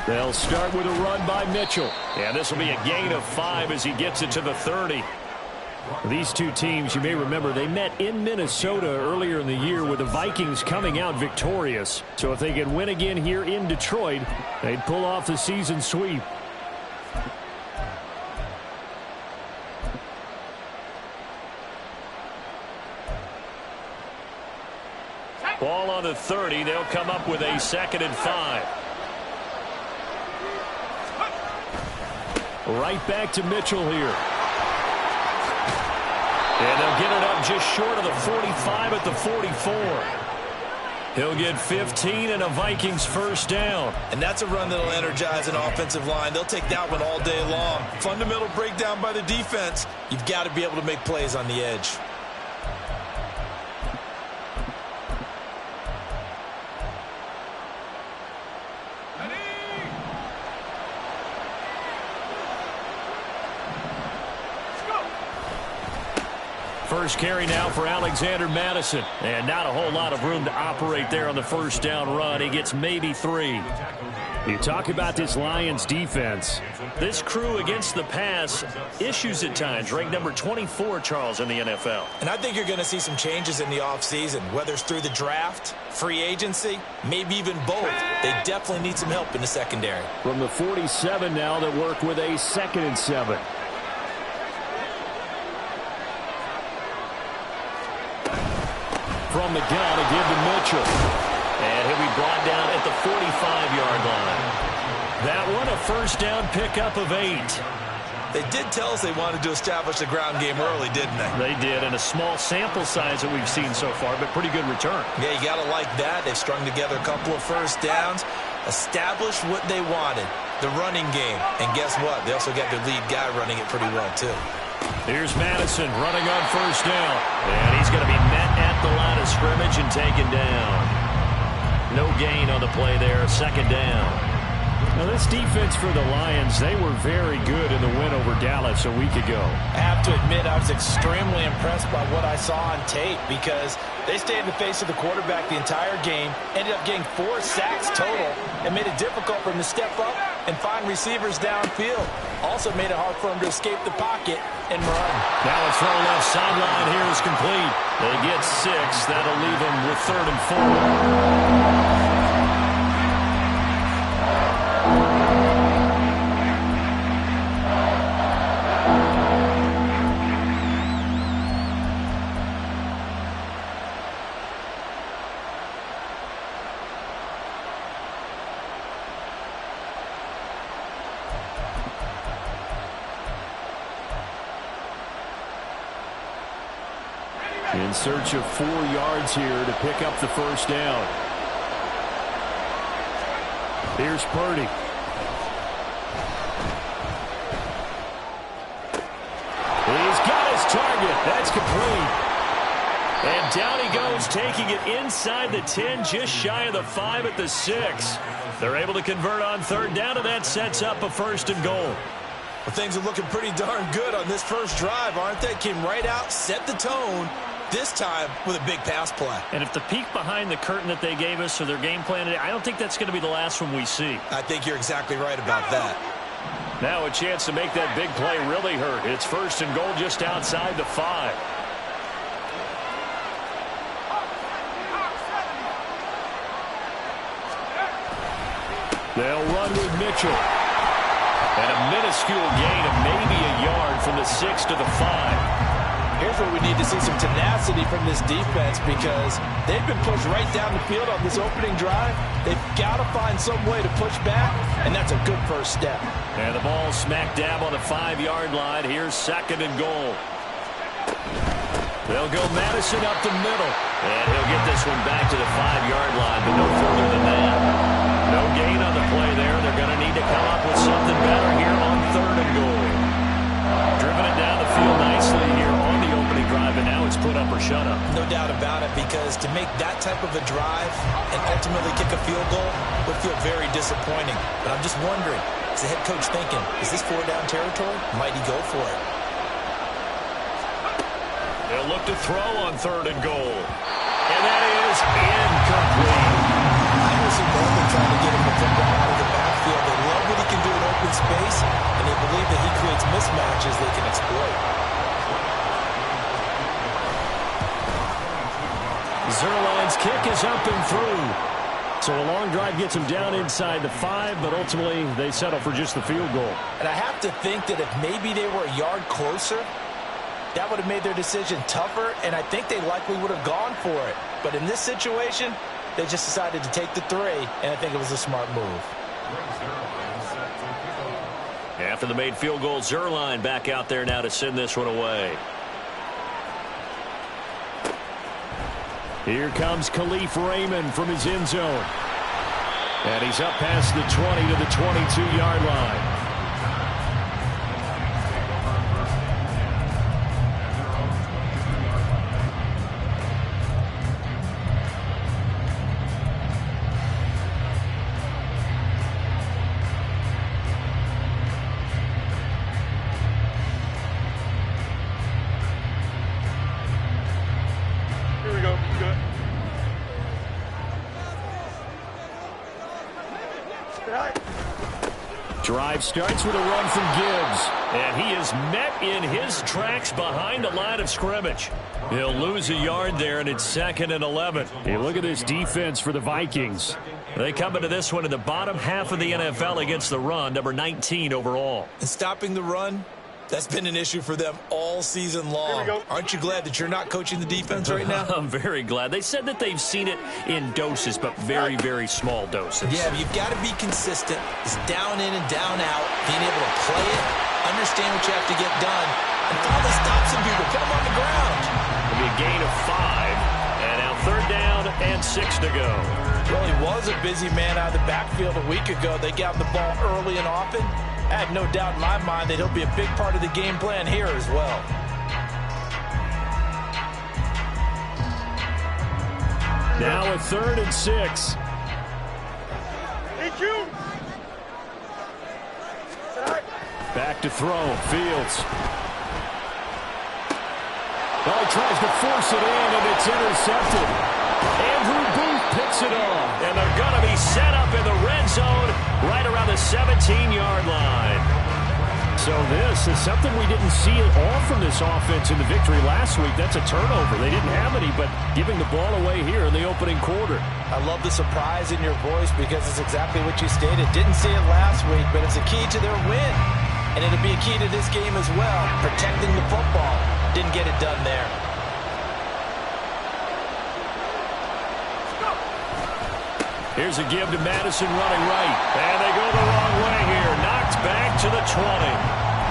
They'll start with a run by Mitchell. And this will be a gain of 5 as he gets it to the 30. These two teams, you may remember, they met in Minnesota earlier in the year with the Vikings coming out victorious. So if they can win again here in Detroit, they'd pull off the season sweep. Ball on the 30. They'll come up with a 2nd and 5. Right back to Mitchell here. And they'll get it up just short of the 45 at the 44. He'll get 15 and a Vikings first down. And that's a run that'll energize an offensive line. They'll take that one all day long. Fundamental breakdown by the defense. You've got to be able to make plays on the edge. First carry now for Alexander Madison. And not a whole lot of room to operate there on the first down run. He gets maybe 3. You talk about this Lions defense. This crew against the pass, issues at times. Ranked number 24, Charles, in the NFL. And I think you're going to see some changes in the offseason, whether it's through the draft, free agency, maybe even both. They definitely need some help in the secondary. From the 47 now, that work with a 2nd and 7. From the gun again to Mitchell. And he'll be brought down at the 45-yard line. That one a first down pickup of 8. They did tell us they wanted to establish the ground game early, didn't they? They did, and a small sample size that we've seen so far, but pretty good return. Yeah, you got to like that. They've strung together a couple of first downs, established what they wanted, the running game. And guess what? They also got their lead guy running it pretty well, too. Here's Madison running on first down. And he's going to be met at the line of scrimmage and taken down. No gain on the play there, 2nd down. Now, this defense for the Lions, they were very good in the win over Dallas a week ago. I have to admit, I was extremely impressed by what I saw on tape because they stayed in the face of the quarterback the entire game, ended up getting 4 sacks total, and made it difficult for him to step up and find receivers downfield. Also made it hard for him to escape the pocket and run. Now a throw left sideline here is complete. They get 6. That'll leave them with 3rd and 4. In search of 4 yards here to pick up the first down. Here's Purdy. He's got his target. That's complete. And down he goes, taking it inside the 10, just shy of the 5 at the 6. They're able to convert on 3rd down, and that sets up a 1st and goal. Well, things are looking pretty darn good on this first drive, aren't they? Came right out, set the tone, this time with a big pass play. And if the peek behind the curtain that they gave us or their game plan today, I don't think that's going to be the last one we see. I think you're exactly right about that. Now a chance to make that big play really hurt. It's 1st and goal just outside the 5. They'll run with Mitchell. And a minuscule gain of maybe a yard from the 6 to the 5. Here's where we need to see some tenacity from this defense because they've been pushed right down the field on this opening drive. They've got to find some way to push back, and that's a good first step. And the ball smack dab on the 5-yard line. Here's 2nd and goal. They'll go Madison up the middle. And he'll get this one back to the 5-yard line, but no further than that. No gain on the play there. They're going to need to come up with something better here on 3rd and goal. Driven it down the field nicely here on the opening drive, and now it's put up or shut up. No doubt about it, because to make that type of a drive and ultimately kick a field goal would feel very disappointing. But I'm just wondering, is the head coach thinking, is this 4-down territory? Might he go for it? They'll look to throw on 3rd and goal. And that is incomplete. I was Bowman trying to get him the football out of the backfield. They and through. So a long drive gets them down inside the 5, but ultimately they settle for just the field goal. And I have to think that if maybe they were a yard closer, that would have made their decision tougher, and I think they likely would have gone for it. But in this situation, they just decided to take the 3, and I think it was a smart move. After the made field goal, Zerline back out there now to send this one away. Here comes Khalif Raymond from his end zone. And he's up past the 20 to the 22-yard line. Drive starts with a run from Gibbs. And he is met in his tracks behind the line of scrimmage. He'll lose a yard there, and it's 2nd and 11. Hey, look at this defense for the Vikings. They come into this one in the bottom half of the NFL against the run, number 19 overall. And stopping the run, that's been an issue for them all season long. Aren't you glad that you're not coaching the defense right now? I'm very glad. They said that they've seen it in doses, but very, very small doses. Yeah, but you've got to be consistent. It's down in and down out, being able to play it, understand what you have to get done, and finally stop some people, put them on the ground. It'll be a gain of 5, and now 3rd down and 6 to go. Well, he was a busy man out of the backfield a week ago. They got him the ball early and often. I have no doubt in my mind that he'll be a big part of the game plan here as well. Now a 3rd and 6. Back to throw. Fields. Well, he tries to force it in, and it's intercepted. Andrew Booth picks it off, and they're going to be set up in the red zone right around the 17-yard line. So this is something we didn't see at all from this offense in the victory last week. That's a turnover. They didn't have any, but giving the ball away here in the opening quarter. I love the surprise in your voice because it's exactly what you stated. Didn't see it last week, but it's a key to their win. And it'll be a key to this game as well, protecting the football. Didn't get it done there. Here's a give to Madison running right. And they go the wrong way here. Knocked back to the 20.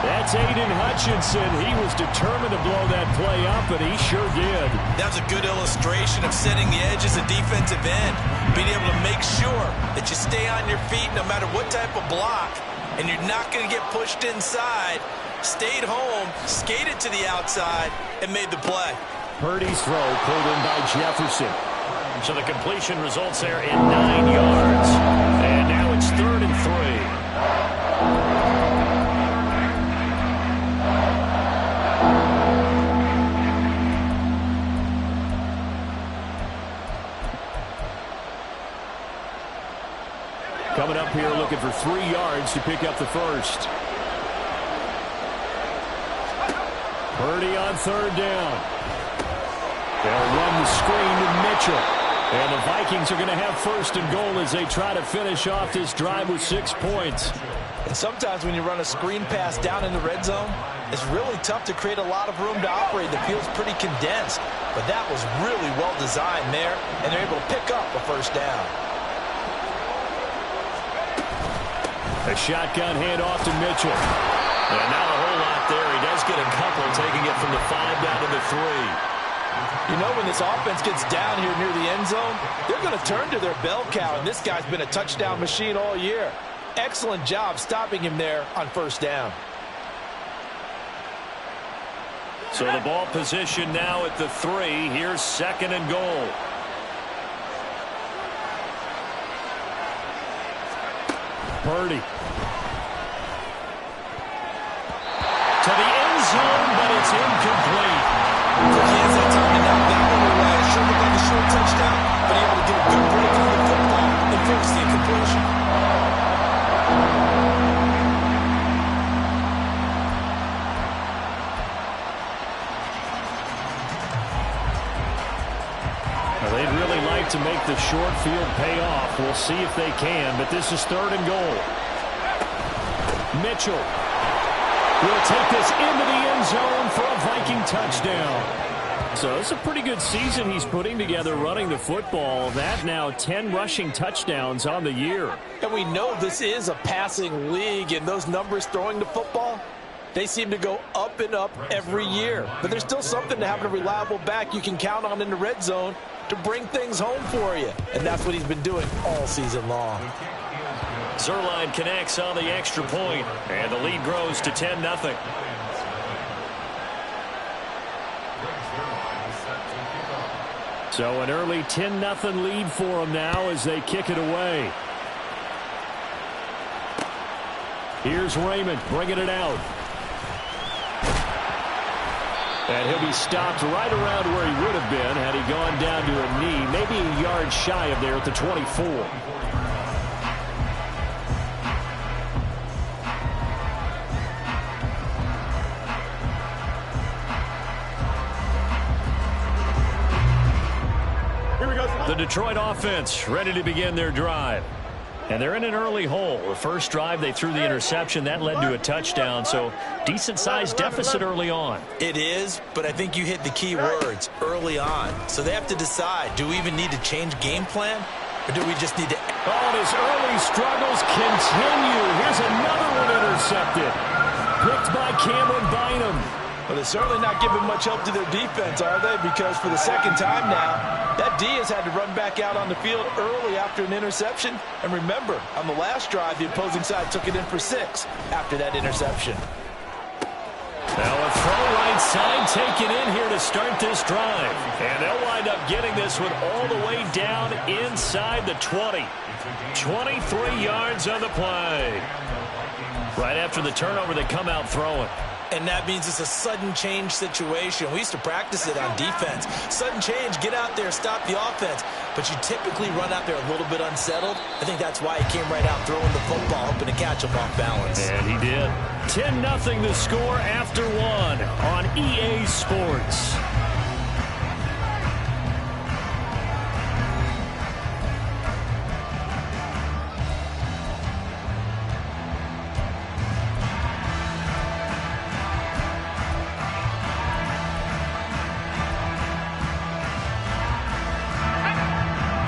That's Aiden Hutchinson. He was determined to blow that play up, and he sure did. That was a good illustration of setting the edge as a defensive end. Being able to make sure that you stay on your feet no matter what type of block, and you're not going to get pushed inside. Stayed home, skated to the outside, and made the play. Purdy's throw pulled in by Jefferson. So the completion results there in 9 yards. And now it's 3rd and 3. Coming up here looking for 3 yards to pick up the first. Purdy on 3rd down. They'll run the screen to Mitchell. And the Vikings are going to have 1st and goal as they try to finish off this drive with 6 points. And sometimes when you run a screen pass down in the red zone, it's really tough to create a lot of room to operate. The field's pretty condensed. But that was really well designed there, and they're able to pick up a 1st down. A shotgun handoff to Mitchell. And not a whole lot there. He does get a couple, taking it from the 5 down to the 3. You know, when this offense gets down here near the end zone, they're going to turn to their bell cow, and this guy's been a touchdown machine all year. Excellent job stopping him there on 1st down. So the ball position now at the 3. Here's 2nd and goal. Purdy. To the end zone, but it's incomplete. He has that time to knock that one away. Sure looked like a short touchdown, but he able to get a good break on the football and force the incompletion. Well, they'd really like to make the short field pay off. We'll see if they can, but this is 3rd and goal. Mitchell will take this into the end zone for a Viking touchdown. So it's a pretty good season he's putting together running the football. That now 10 rushing touchdowns on the year. And we know this is a passing league, and those numbers throwing the football, they seem to go up and up every year. But there's still something to having a reliable back you can count on in the red zone to bring things home for you. And that's what he's been doing all season long. Zerline connects on the extra point, and the lead grows to 10-0. So an early 10-0 lead for them now as they kick it away. Here's Raymond bringing it out. And he'll be stopped right around where he would have been had he gone down to a knee, maybe a yard shy of there at the 24. The Detroit offense ready to begin their drive. And they're in an early hole. The first drive, they threw the interception. That led to a touchdown, so decent-sized deficit early on. It is, but I think you hit the key words, early on. So they have to decide, do we even need to change game plan, or do we just need to... Oh, and his early struggles continue. Here's another one intercepted. Picked by Cameron Bynum. Well, they're certainly not giving much help to their defense, are they? Because for the second time now, that D has had to run back out on the field early after an interception. And remember, on the last drive, the opposing side took it in for 6 after that interception. Now a throw right side taken in here to start this drive. And they'll wind up getting this one all the way down inside the 20. 23 yards on the play. Right after the turnover, they come out throwing. And that means it's a sudden change situation. We used to practice it on defense. Sudden change, get out there, stop the offense. But you typically run out there a little bit unsettled. I think that's why he came right out throwing the football, hoping to catch him off balance. And he did. 10-0 the score after 1 on EA Sports.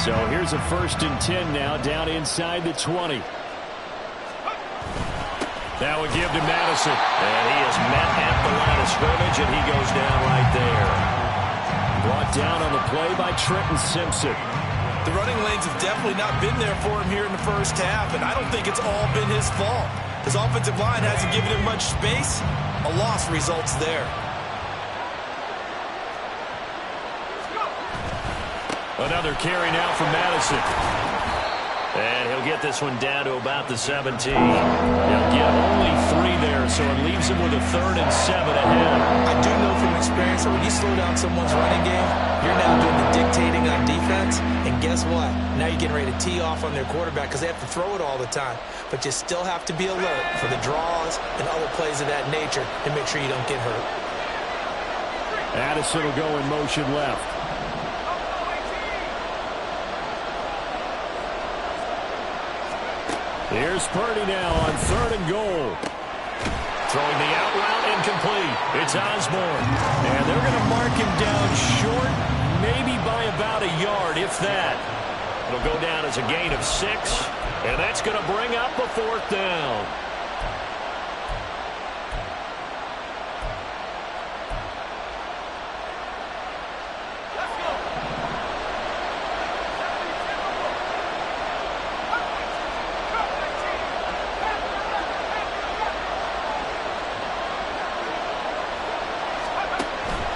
So here's a 1st and 10 now, down inside the 20. That would give to Madison. And he is met at the line of scrimmage, and he goes down right there. Brought down on the play by Trenton Simpson. The running lanes have definitely not been there for him here in the first half, and I don't think it's all been his fault. His offensive line hasn't given him much space. A loss results there. Another carry now from Madison. And he'll get this one down to about the 17. He'll get only 3 there, so it leaves him with a 3rd and 7 ahead. I do know from experience that when you slow down someone's running game, you're now doing the dictating on defense. And guess what? Now you're getting ready to tee off on their quarterback because they have to throw it all the time. But you still have to be alert for the draws and other plays of that nature to make sure you don't get hurt. Addison will go in motion left. Here's Purdy now on 3rd and goal. Throwing the out route incomplete. It's Osborne. And they're going to mark him down short, maybe by about a yard, if that. It'll go down as a gain of 6. And that's going to bring up a 4th down.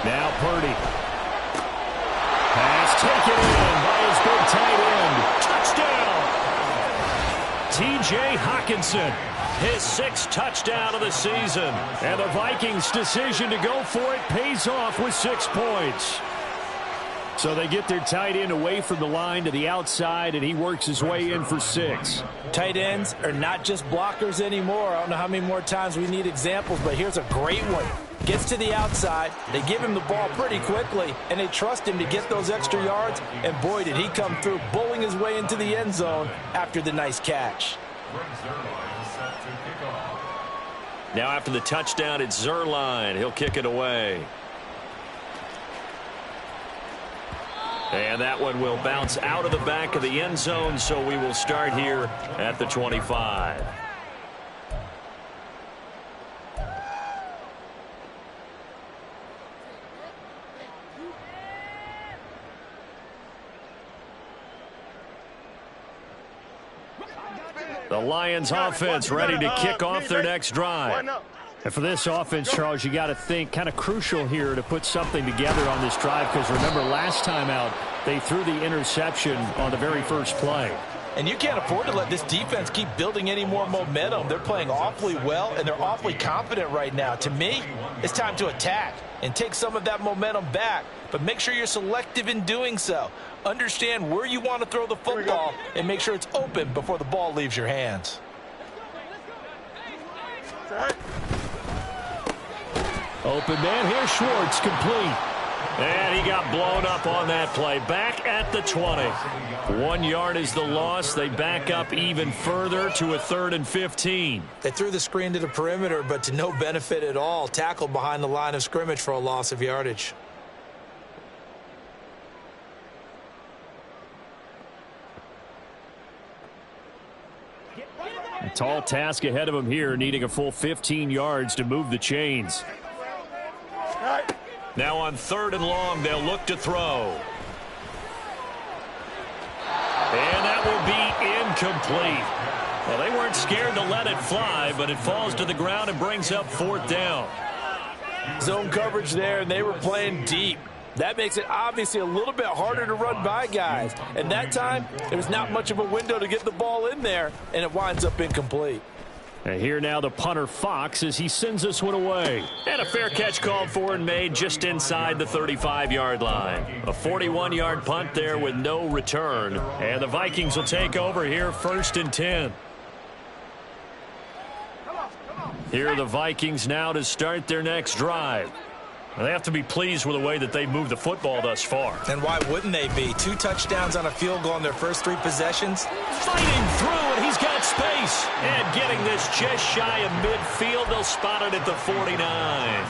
Now Purdy. Pass taken in by his big tight end. Touchdown! T.J. Hockenson, his 6th touchdown of the season. And the Vikings' decision to go for it pays off with 6 points. So they get their tight end away from the line to the outside, and he works his way in for 6. Tight ends are not just blockers anymore. I don't know how many more times we need examples, but here's a great one. Gets to the outside. They give him the ball pretty quickly, and they trust him to get those extra yards. And boy, did he come through, bowling his way into the end zone after the nice catch. Now after the touchdown, it's Zerline. He'll kick it away. And that one will bounce out of the back of the end zone, so we will start here at the 25. The Lions offense ready to kick off their next drive. And for this offense, Charles, you got to think kind of crucial here to put something together on this drive, because remember last time out they threw the interception on the very first play. And you can't afford to let this defense keep building any more momentum. They're playing awfully well, and they're awfully confident right now. To me, it's time to attack and take some of that momentum back. But make sure you're selective in doing so. Understand where you want to throw the football and make sure it's open before the ball leaves your hands. Open man here, Schwartz, complete. And he got blown up on that play. Back at the 20. 1 yard is the loss. They back up even further to a 3rd and 15. They threw the screen to the perimeter, but to no benefit at all. Tackled behind the line of scrimmage for a loss of yardage. A tall task ahead of him here, needing a full 15 yards to move the chains. Now on 3rd and long, they'll look to throw. And that will be incomplete. Well, they weren't scared to let it fly, but it falls to the ground and brings up 4th down. Zone coverage there, and they were playing deep. That makes it obviously a little bit harder to run by guys. And that time, there was not much of a window to get the ball in there, and it winds up incomplete. And here now the punter Fox as he sends this one away. And a fair catch called for and made just inside the 35-yard line. A 41-yard punt there with no return. And the Vikings will take over here 1st and 10. Here are the Vikings now to start their next drive. They have to be pleased with the way that they moved the football thus far. And why wouldn't they be? 2 touchdowns on a field goal in their first 3 possessions. Fighting through, and he's got space. And getting this just shy of midfield. They'll spot it at the 49.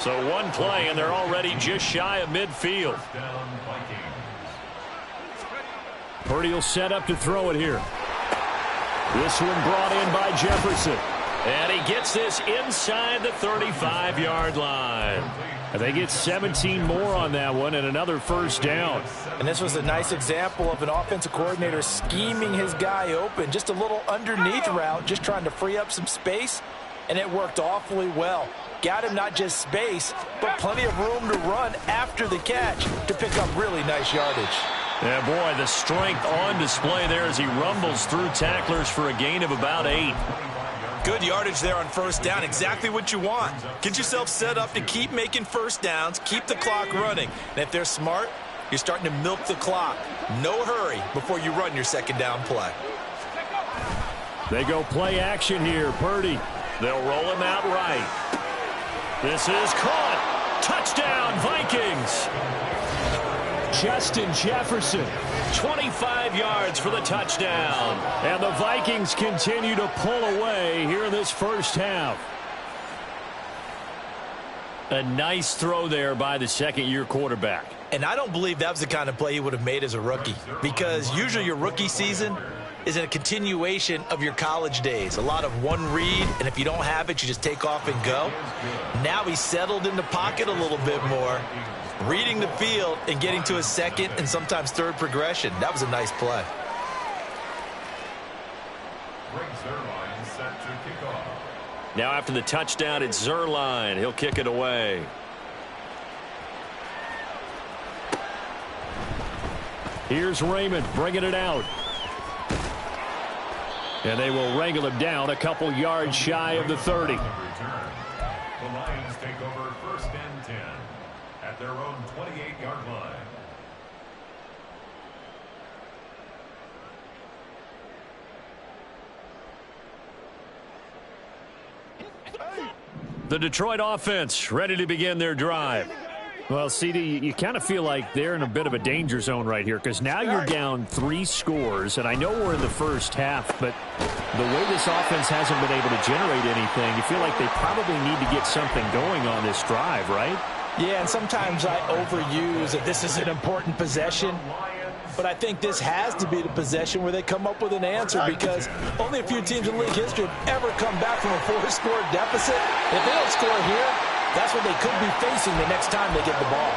So one play, and they're already just shy of midfield. Purdy will set up to throw it here. This one brought in by Jefferson. And he gets this inside the 35-yard line. And they get 17 more on that one and another 1st down. And this was a nice example of an offensive coordinator scheming his guy open. Just a little underneath route, just trying to free up some space. And it worked awfully well. Got him not just space, but plenty of room to run after the catch to pick up really nice yardage. Yeah, boy, the strength on display there as he rumbles through tacklers for a gain of about 8. Good yardage there on 1st down. Exactly what you want. Get yourself set up to keep making 1st downs, keep the clock running. And if they're smart, you're starting to milk the clock. No hurry before you run your 2nd down play. They go play action here. Purdy. They'll roll him out right. This is caught. Touchdown, Vikings. Justin Jefferson, 25 yards for the touchdown. And the Vikings continue to pull away here in this 1st half. A nice throw there by the 2nd-year quarterback. And I don't believe that was the kind of play he would have made as a rookie, because usually your rookie season is a continuation of your college days. A lot of one read, and if you don't have it, you just take off and go. Now he's settled in the pocket a little bit more, reading the field and getting to his 2nd and sometimes 3rd progression. That was a nice play. Now after the touchdown, it's Zerline. He'll kick it away. Here's Raymond bringing it out. And they will wrangle him down a couple yards shy of the 30. The Lions take over 1st and 10 at their own 28-yard line. The Detroit offense ready to begin their drive. Well, CD, you kind of feel like they're in a bit of a danger zone right here because now you're down 3 scores, and I know we're in the first half, but the way this offense hasn't been able to generate anything, you feel like they probably need to get something going on this drive, right? Yeah, and sometimes I overuse that this is an important possession, but I think this has to be the possession where they come up with an answer because only a few teams in league history have ever come back from a 4-score deficit. If they don't score here, that's what they could be facing the next time they get the ball.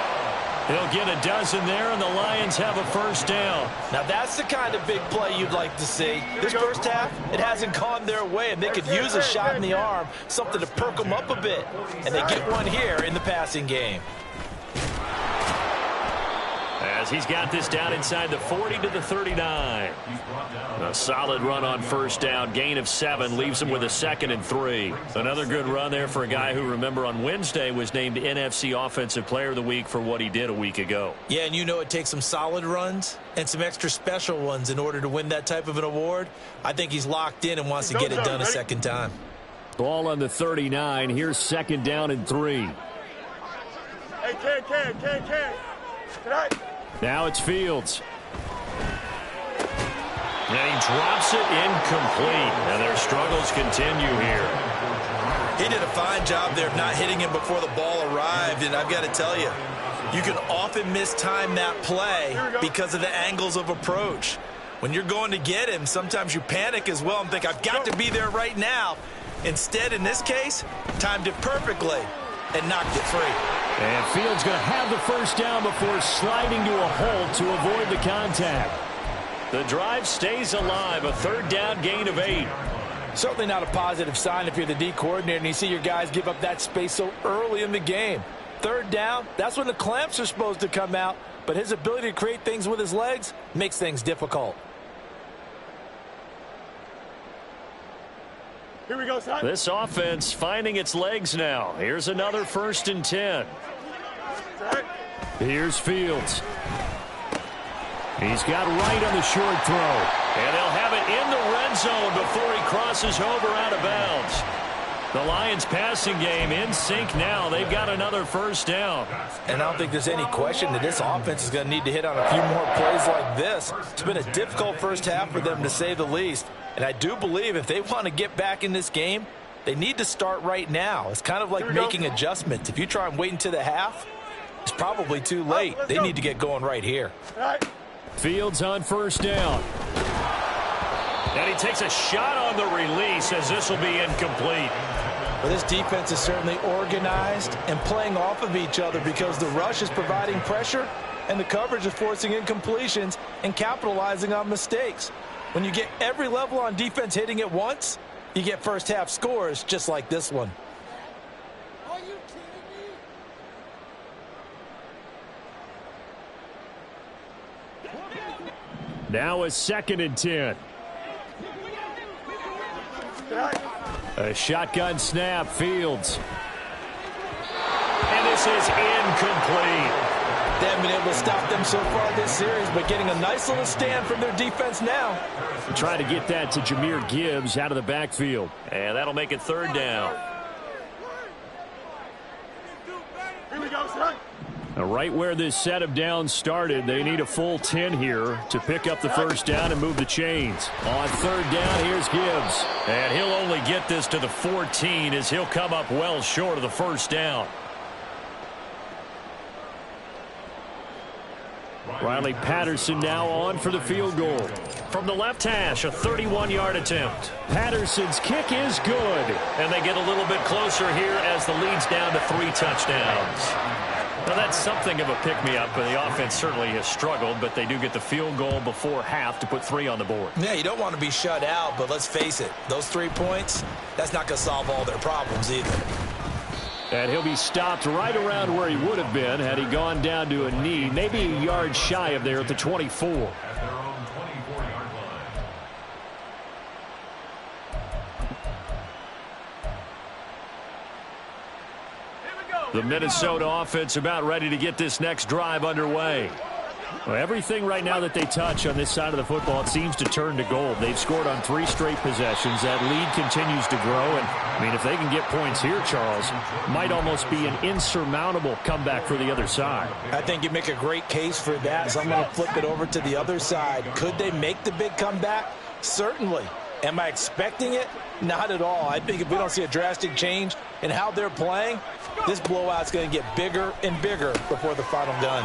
They'll get a dozen there, and the Lions have a first down. Now, that's the kind of big play you'd like to see. This first half, it hasn't gone their way, and they could use a shot in the arm, something to perk them up a bit. And they get one here in the passing game. As he's got this down inside the 40 to the 39. A solid run on first down. Gain of 7 leaves him with a 2nd and 3. Another good run there for a guy who, remember, on Wednesday was named NFC Offensive Player of the Week for what he did a week ago. Yeah, and you know it takes some solid runs and some extra special ones in order to win that type of an award. I think he's locked in and wants to get it done a second time. Ball on the 39. Here's 2nd down and 3. Hey, Ken. Now it's Fields. And he drops it incomplete. And their struggles continue here. He did a fine job there of not hitting him before the ball arrived, and I've got to tell you, you can often mistime that play because of the angles of approach. When you're going to get him, sometimes you panic as well and think, I've got to be there right now. Instead, in this case, timed it perfectly and knocked it free. And Fields going to have the first down before sliding to a hole to avoid the contact. The drive stays alive, a 3rd down gain of 8. Certainly not a positive sign if you're the D coordinator and you see your guys give up that space so early in the game. 3rd down, that's when the clamps are supposed to come out, but his ability to create things with his legs makes things difficult. Here we go, son. This offense finding its legs now. Here's another 1st and 10. Here's Fields. He's got right on the short throw. And they'll have it in the red zone before he crosses over out of bounds. The Lions passing game in sync now. They've got another first down. And I don't think there's any question that this offense is going to need to hit on a few more plays like this. It's been a difficult first half for them, to say the least. And I do believe if they want to get back in this game, they need to start right now. It's kind of like making adjustments. If you try and wait until the half, it's probably too late. They need to get going right here. Fields on first down. And he takes a shot on the release as this will be incomplete. Well, this defense is certainly organized and playing off of each other because the rush is providing pressure and the coverage is forcing incompletions and capitalizing on mistakes. When you get every level on defense hitting at once, you get first half scores just like this one. Are you kidding me? Now a 2nd and 10. A shotgun snap, Fields. And this is incomplete. They haven't been able to stop them so far this series, but getting a nice little stand from their defense now. Trying to get that to Jahmyr Gibbs out of the backfield. And that'll make it 3rd down. Here we go, son. Now, right where this set of downs started, they need a full 10 here to pick up the first down and move the chains. On 3rd down, here's Gibbs. And he'll only get this to the 14 as he'll come up well short of the first down. Riley Patterson now on for the field goal. From the left hash, a 31-yard attempt. Patterson's kick is good. And they get a little bit closer here as the lead's down to 3 touchdowns. Now, that's something of a pick-me-up. The offense certainly has struggled, but they do get the field goal before half to put 3 on the board. Yeah, you don't want to be shut out, but let's face it, those 3 points, that's not going to solve all their problems either. And he'll be stopped right around where he would have been had he gone down to a knee, maybe a yard shy of there at the 24. At their own 24-yard line. The Minnesota offense about ready to get this next drive underway. Well, everything right now that they touch on this side of the football, it seems to turn to gold. They've scored on 3 straight possessions. That lead continues to grow. And, I mean, if they can get points here, Charles, might almost be an insurmountable comeback for the other side. I think you make a great case for that, so I'm going to flip it over to the other side. Could they make the big comeback? Certainly. Am I expecting it? Not at all. I think if we don't see a drastic change in how they're playing, this blowout's going to get bigger and bigger before the final gun.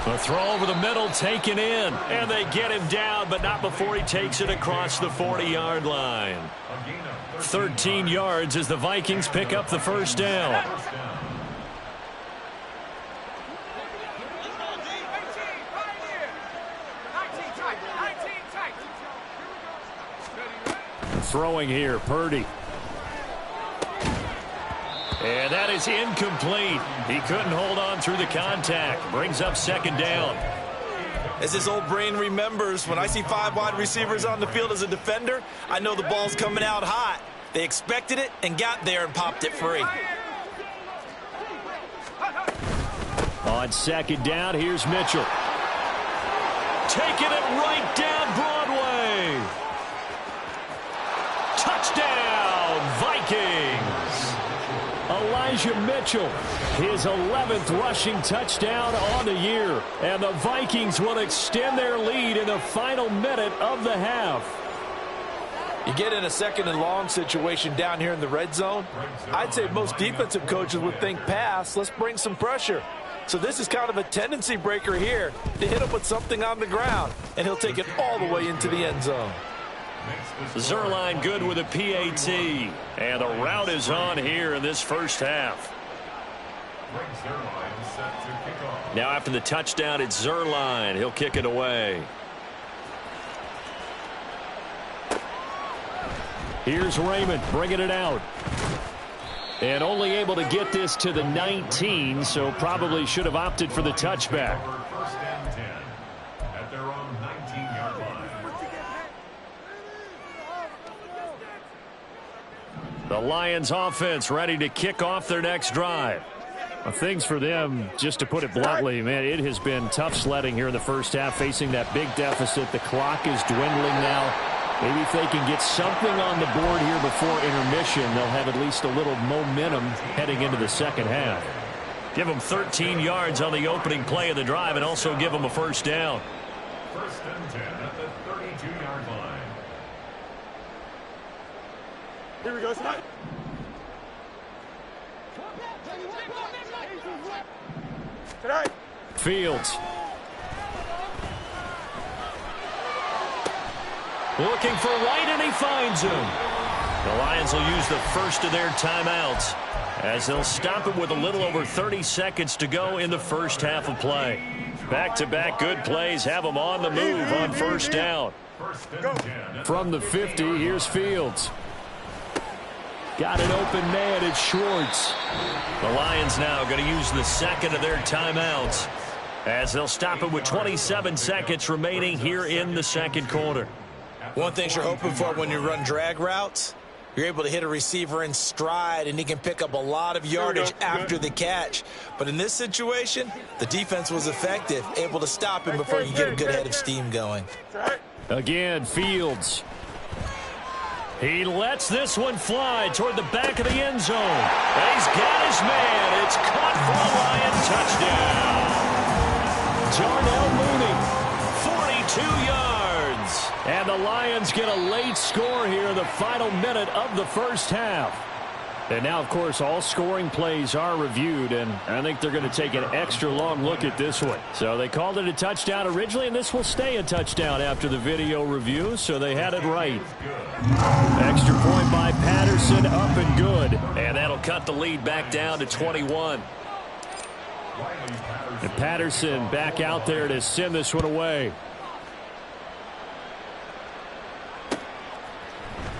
The throw over the middle taken in, and they get him down, but not before he takes it across the 40-yard line. 13 yards as the Vikings pick up the first down. Throwing here, Purdy. And that is incomplete. He couldn't hold on through the contact. Brings up second down. As his old brain remembers, when I see 5 wide receivers on the field as a defender, I know the ball's coming out hot. They expected it and got there and popped it free. On second down, here's Mitchell. Taking it right down Broadway. Touchdown, Vikings. Elijah Mitchell, his 11th rushing touchdown on the year. And the Vikings will extend their lead in the final minute of the half. You get in a second and long situation down here in the red zone. I'd say most defensive coaches would think pass. Let's bring some pressure. So this is kind of a tendency breaker here to hit him with something on the ground. And he'll take it all the way into the end zone. Zerline good with a PAT. And the route is on here in this first half. Now after the touchdown, it's Zerline. He'll kick it away. Here's Raymond bringing it out. And only able to get this to the 19, so probably should have opted for the touchback. First and 10 at their own 19-yard line. The Lions offense ready to kick off their next drive. Well, things for them, just to put it bluntly, man, it has been tough sledding here in the first half, facing that big deficit. The clock is dwindling now. Maybe if they can get something on the board here before intermission, they'll have at least a little momentum heading into the second half. Give them 13 yards on the opening play of the drive and also give them a first down. First and 10 at the 32-yard line. Here we go, son. Tonight. Fields. Looking for White, and he finds him. The Lions will use the first of their timeouts as they'll stop it with a little over 30 seconds to go in the first half of play. Back-to-back good plays have them on the move on first down. From the 50, here's Fields. Got an open man, it's Schwartz. The Lions now going to use the second of their timeouts as they'll stop it with 27 seconds remaining here in the second quarter. One thing you're hoping for when you run drag routes, you're able to hit a receiver in stride, and he can pick up a lot of yardage after the catch. But in this situation, the defense was effective, able to stop him before you get a good head of steam going. Again, Fields. He lets this one fly toward the back of the end zone. And he's got his man. It's caught for a Lion touchdown. Darnell Mooney, 42 yards. And the Lions get a late score here in the final minute of the first half. And now, of course, all scoring plays are reviewed, and I think they're going to take an extra long look at this one. So they called it a touchdown originally, and this will stay a touchdown after the video review, so they had it right. Extra point by Patterson, up and good. And that'll cut the lead back down to 21. And Patterson back out there to send this one away.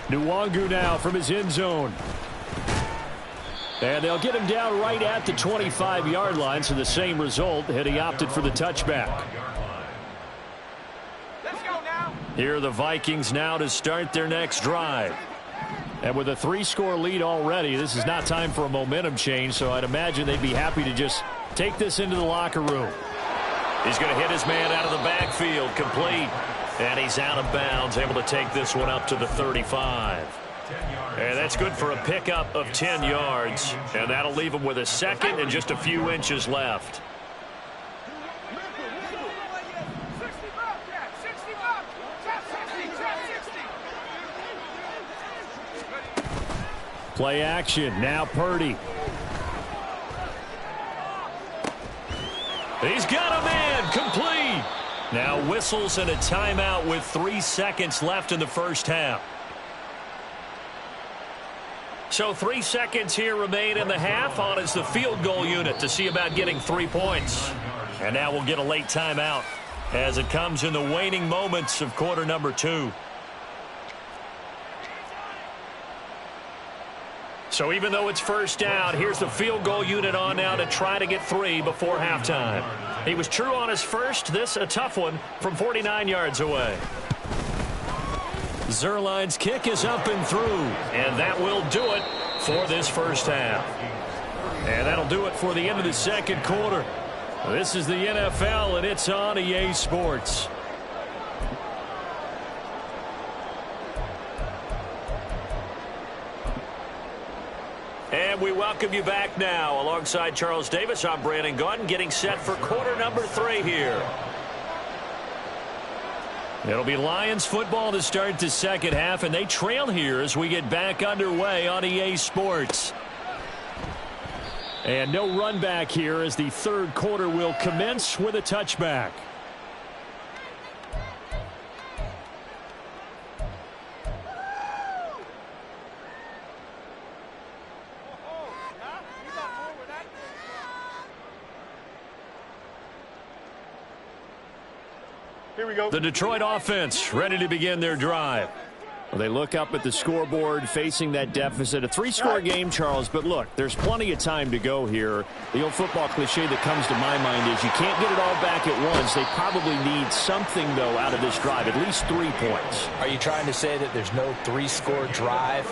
Nwangu now from his end zone. And they'll get him down right at the 25-yard line, so the same result had he opted for the touchback. Let's go now. Here are the Vikings now to start their next drive. And with a 3-score lead already, this is not time for a momentum change, so I'd imagine they'd be happy to just take this into the locker room. He's going to hit his man out of the backfield, complete. And he's out of bounds, able to take this one up to the 35. And that's good for a pickup of 10 yards. And that'll leave him with a second and just a few inches left. Play action. Now Purdy. He's got him in. Complete. Now whistles and a timeout with 3 seconds left in the first half. So 3 seconds here remain in the half. On is the field goal unit to see about getting 3 points. And now we'll get a late timeout as it comes in the waning moments of quarter number 2. So even though it's first down, here's the field goal unit on now to try to get 3 before halftime. He was true on his first. This a tough one from 49 yards away. Zerline's kick is up and through, and that will do it for this first half. And that'll do it for the end of the second quarter. This is the NFL, and it's on EA Sports. And we welcome you back now. Alongside Charles Davis, I'm Brandon Gaudin, getting set for quarter number 3 here. It'll be Lions football to start the second half, and they trail here as we get back underway on EA Sports. And no run back here as the third quarter will commence with a touchback. Here we go. The Detroit offense ready to begin their drive. Well, they look up at the scoreboard facing that deficit. A 3-score game, Charles, but look, there's plenty of time to go here. The old football cliche that comes to my mind is you can't get it all back at once. They probably need something, though, out of this drive, at least 3 points. Are you trying to say that there's no 3-score drive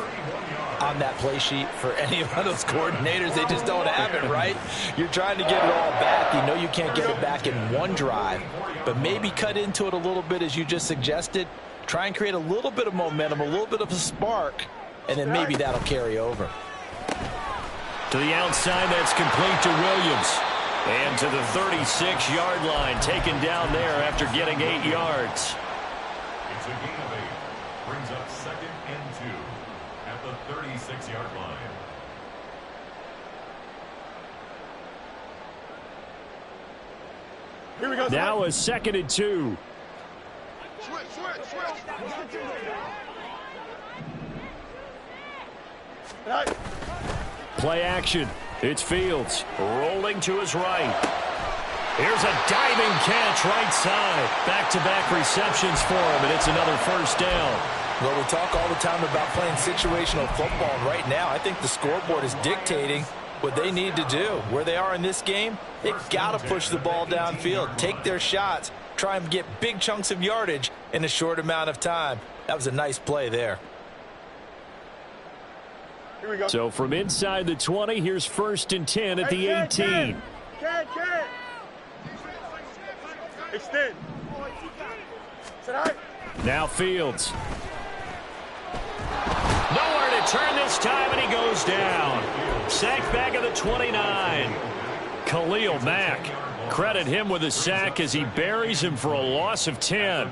on that play sheet for any of those coordinators? They just don't have it, right? You're trying to get it all back. You know you can't get it back in one drive, but maybe cut into it a little bit as you just suggested. Try and create a little bit of momentum, a little bit of a spark, and then maybe that'll carry over. To the outside, that's complete to Williams. And to the 36-yard line, taken down there after getting 8 yards. It's a gain of 8. Brings up 2nd and 2 at the 36-yard line. Here we go. Now a 2nd and 2. Play action. It's Fields rolling to his right. Here's a diving catch right side. Back-to-back receptions for him, and it's another first down. Well, we talk all the time about playing situational football, and right now I think the scoreboard is dictating what they need to do. Where they are in this game, they've got to push the ball downfield, take their shots, try and get big chunks of yardage in a short amount of time. That was a nice play there. Here we go. So from inside the 20, here's 1st and 10 at the 18. Can't. Extend. Sit high. Now Fields. Nowhere to turn this time, and he goes down. Sacked back at the 29. Khalil Mack. Credit him with a sack as he buries him for a loss of 10.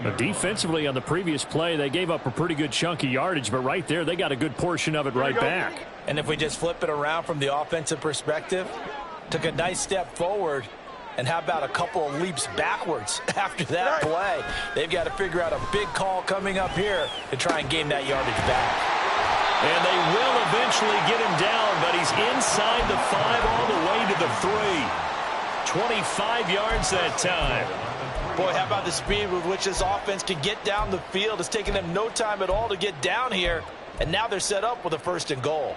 But defensively on the previous play, they gave up a pretty good chunk of yardage, but right there, they got a good portion of it right back. And if we just flip it around from the offensive perspective, took a nice step forward, and how about a couple of leaps backwards after that play? They've got to figure out a big call coming up here to try and gain that yardage back. And they will eventually get him down, but he's inside the 5 all the way to the 3. 25 yards that time. Boy, how about the speed with which this offense can get down the field? It's taken them no time at all to get down here, and now they're set up with a 1st and goal.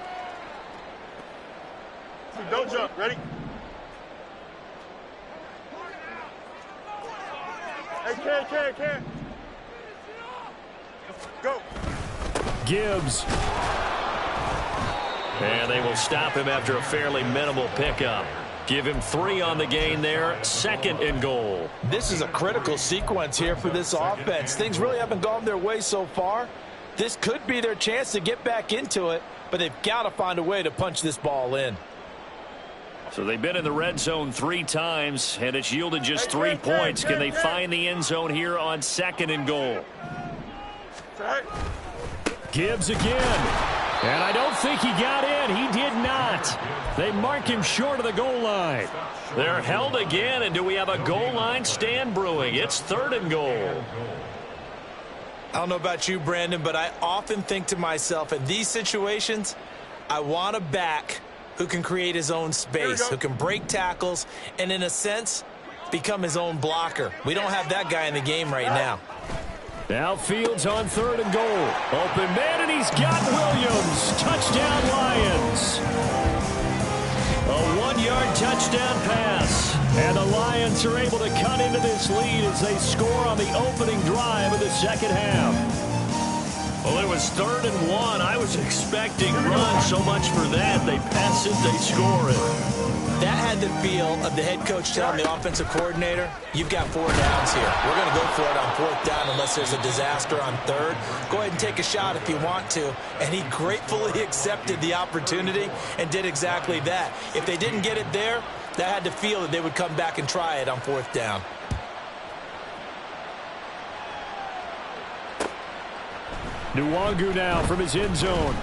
Don't jump. Ready? Hey, can. Go. Gibbs. And they will stop him after a fairly minimal pickup. Give him 3 on the gain there, 2nd and goal. This is a critical sequence here for this offense. Things really haven't gone their way so far. This could be their chance to get back into it, but they've got to find a way to punch this ball in. So they've been in the red zone 3 times, and it's yielded just 3 points. Can they find the end zone here on 2nd and goal? Gibbs again. And I don't think he got in. He did not. They mark him short of the goal line. They're held again, and do we have a goal line stand brewing? It's 3rd and goal. I don't know about you, Brandon, but I often think to myself, in these situations, I want a back who can create his own space, who can break tackles, and in a sense, become his own blocker. We don't have that guy in the game right now. Now Fields on 3rd and goal. Open man, and he's got Williams. Touchdown, Lions. A 1-yard touchdown pass. And the Lions are able to cut into this lead as they score on the opening drive of the 2nd half. Well, it was 3rd and 1. I was expecting run, so much for that. They pass it, they score it. That had the feel of the head coach telling the offensive coordinator, you've got 4 downs here. We're going to go for it on 4th down unless there's a disaster on 3rd. Go ahead and take a shot if you want to. And he gratefully accepted the opportunity and did exactly that. If they didn't get it there, that had the feel that they would come back and try it on 4th down. Nwangu now from his end zone.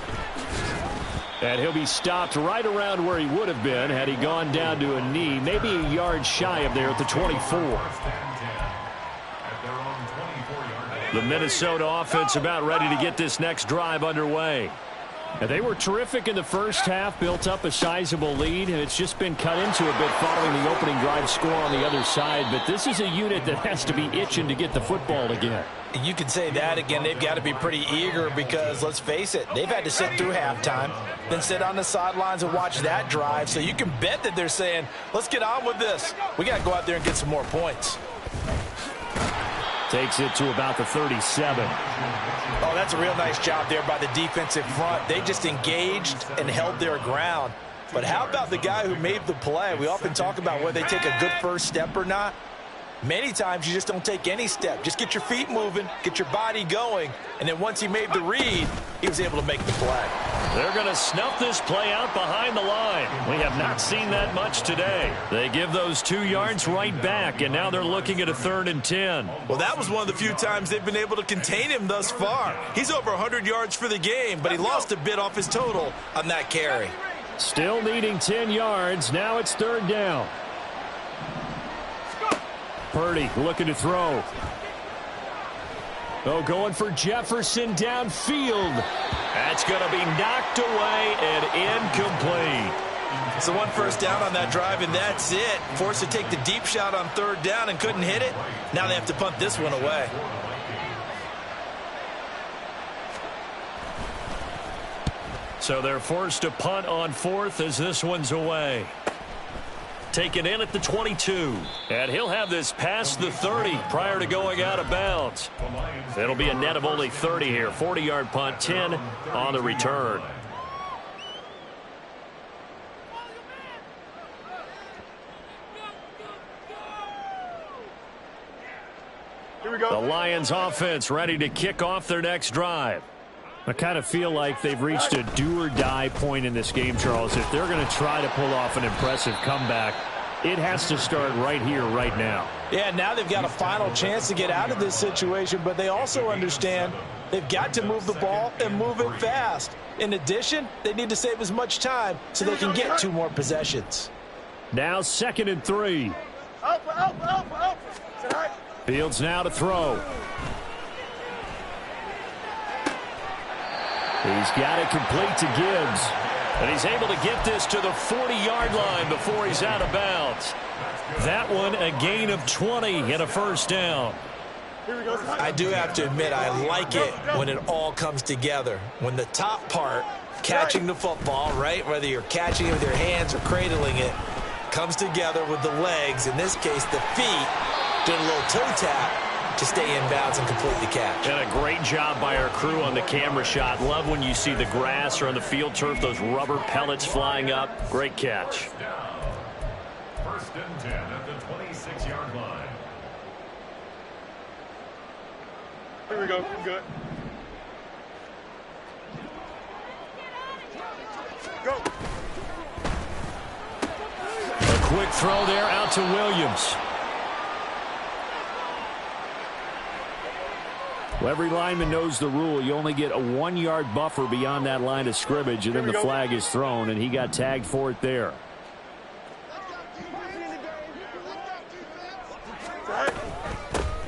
And he'll be stopped right around where he would have been had he gone down to a knee, maybe a yard shy of there at the 24. The Minnesota offense about ready to get this next drive underway. And they were terrific in the first half, built up a sizable lead, and it's just been cut into a bit following the opening drive score on the other side. But this is a unit that has to be itching to get the football again. You can say that again. They've got to be pretty eager because, let's face it, they've had to sit through halftime, then sit on the sidelines and watch that drive. So you can bet that they're saying, let's get on with this. We got to go out there and get some more points. Takes it to about the 37. Oh, that's a real nice job there by the defensive front. They just engaged and held their ground. But how about the guy who made the play? We often talk about whether they take a good first step or not. Many times you just don't take any step. Just get your feet moving, get your body going, and then once he made the read, he was able to make the play. They're going to snuff this play out behind the line. We have not seen that much today. They give those 2 yards right back, and now they're looking at a 3rd and 10. Well, that was one of the few times they've been able to contain him thus far. He's over 100 yards for the game, but he lost a bit off his total on that carry. Still needing 10 yards. Now it's 3rd down. Purdy looking to throw. Oh, going for Jefferson downfield. That's going to be knocked away and incomplete. So 1 first down on that drive, and that's it. Forced to take the deep shot on 3rd down and couldn't hit it. Now they have to punt this one away. So they're forced to punt on 4th as this one's away. Taken in at the 22. And he'll have this past the 30 prior to going out of bounds. It'll be a net of only 30 here. 40-yard punt, 10 on the return. Here we go. The Lions offense ready to kick off their next drive. I kind of feel like they've reached a do-or-die point in this game, Charles. If they're going to try to pull off an impressive comeback, it has to start right here, right now. Yeah, now they've got a final chance to get out of this situation, but they also understand they've got to move the ball and move it fast. In addition, they need to save as much time so they can get 2 more possessions. Now 2nd and 3. Up. Fields now to throw. He's got it complete to Gibbs. And he's able to get this to the 40-yard line before he's out of bounds. That one a gain of 20 and a first down. I do have to admit, I like it when it all comes together. When the top part, catching the football, right, whether you're catching it with your hands or cradling it, comes together with the legs, in this case the feet, doing a little toe tap to stay in bounds and complete the catch. And a great job by our crew on the camera shot. Love when you see the grass or on the field turf, those rubber pellets flying up. Great catch. and 10 at the 26-yard line. Here we go. Good. Go. A quick throw there out to Williams. Well, every lineman knows the rule. You only get a 1-yard buffer beyond that line of scrimmage, and then the flag is thrown, and he got tagged for it there.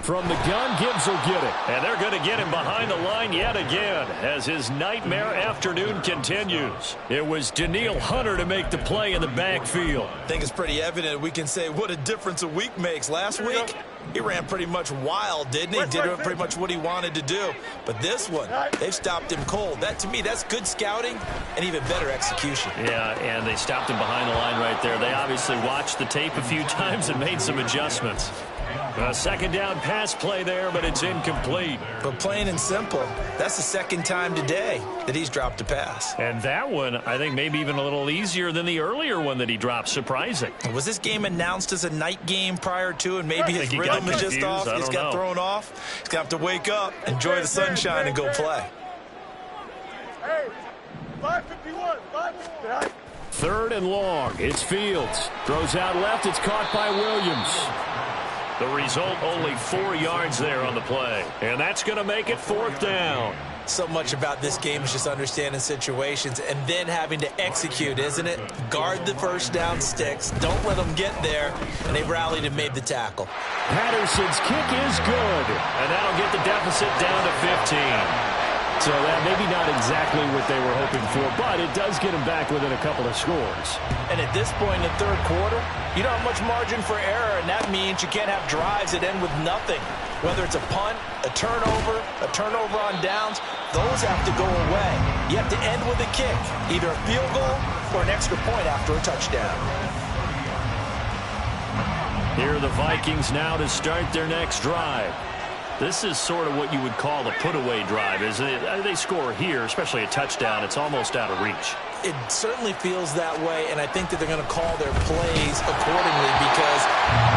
From the gun, Gibbs will get it. And they're going to get him behind the line yet again as his nightmare afternoon continues. It was Daniil Hunter to make the play in the backfield. I think it's pretty evident we can say what a difference a week makes. Last week, he ran pretty much wild, didn't he? Did pretty much what he wanted to do. But this one, they've stopped him cold. That, to me, that's good scouting and even better execution. Yeah, and they stopped him behind the line right there. They obviously watched the tape a few times and made some adjustments. A second down pass play there, but it's incomplete. But plain and simple, that's the second time today that he's dropped a pass. And that one, I think, maybe even a little easier than the earlier one that he dropped. Surprising. Was this game announced as a night game prior to, and maybe his rhythm is just off? He's got thrown off. He's going to have to wake up, enjoy the sunshine, and go play. Hey, 551. 551. Third and long. It's Fields. Throws out left. It's caught by Williams. The result, only 4 yards there on the play. And that's going to make it fourth down. So much about this game is just understanding situations and then having to execute, isn't it? Guard the first down sticks. Don't let them get there. And they rallied and made the tackle. Patterson's kick is good. And that'll get the deficit down to 15. So that maybe not exactly what they were hoping for, but it does get them back within a couple of scores. And at this point in the third quarter, you don't have much margin for error, and that means you can't have drives that end with nothing. Whether it's a punt, a turnover on downs, those have to go away. You have to end with a kick, either a field goal or an extra point after a touchdown. Here are the Vikings now to start their next drive. This is sort of what you would call a put-away drive, isn't it? They score here, especially a touchdown. It's almost out of reach. It certainly feels that way, and I think that they're going to call their plays accordingly because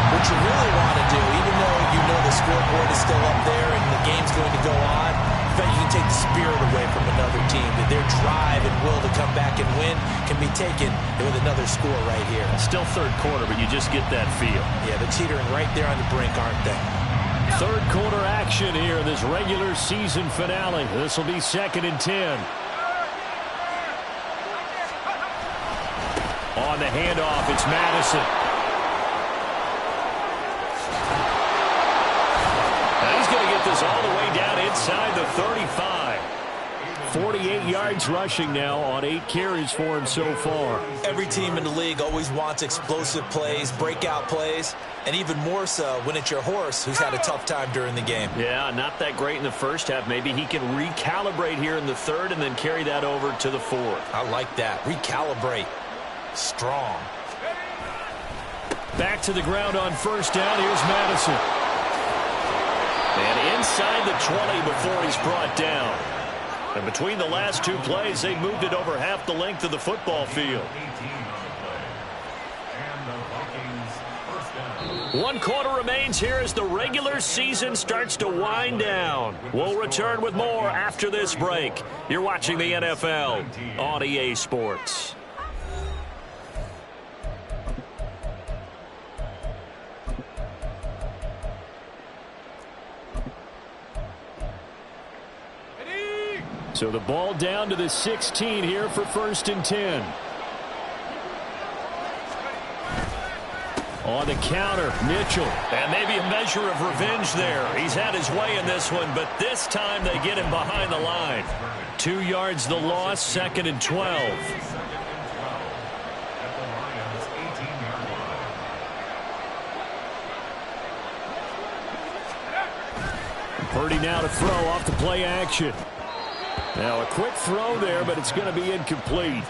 what you really want to do, even though you know the scoreboard is still up there and the game's going to go on, in fact, you can take the spirit away from another team, that their drive and will to come back and win can be taken with another score right here. Still third quarter, but you just get that feel. Yeah, they're teetering right there on the brink, aren't they? Third quarter action here in this regular season finale. This will be 2nd and 10. On the handoff, it's Madison. Now he's going to get this all the way down inside the 35. 48 yards rushing now on 8 carries for him so far. Every team in the league always wants explosive plays, breakout plays, and even more so when it's your horse who's had a tough time during the game. Yeah, not that great in the first half. Maybe he can recalibrate here in the third and then carry that over to the fourth. I like that. Recalibrate. Strong. Back to the ground on first down. Here's Madison. And inside the 20 before he's brought down. And between the last 2 plays, they moved it over half the length of the football field. 1 quarter remains here as the regular season starts to wind down. We'll return with more after this break. You're watching the NFL on EA Sports. So the ball down to the 16 here for 1st and 10. On the counter, Mitchell. And maybe a measure of revenge there. He's had his way in this one, but this time they get him behind the line. 2 yards the loss, 2nd and 12. Purdy now to throw off the play action. Now a quick throw there, but it's going to be incomplete.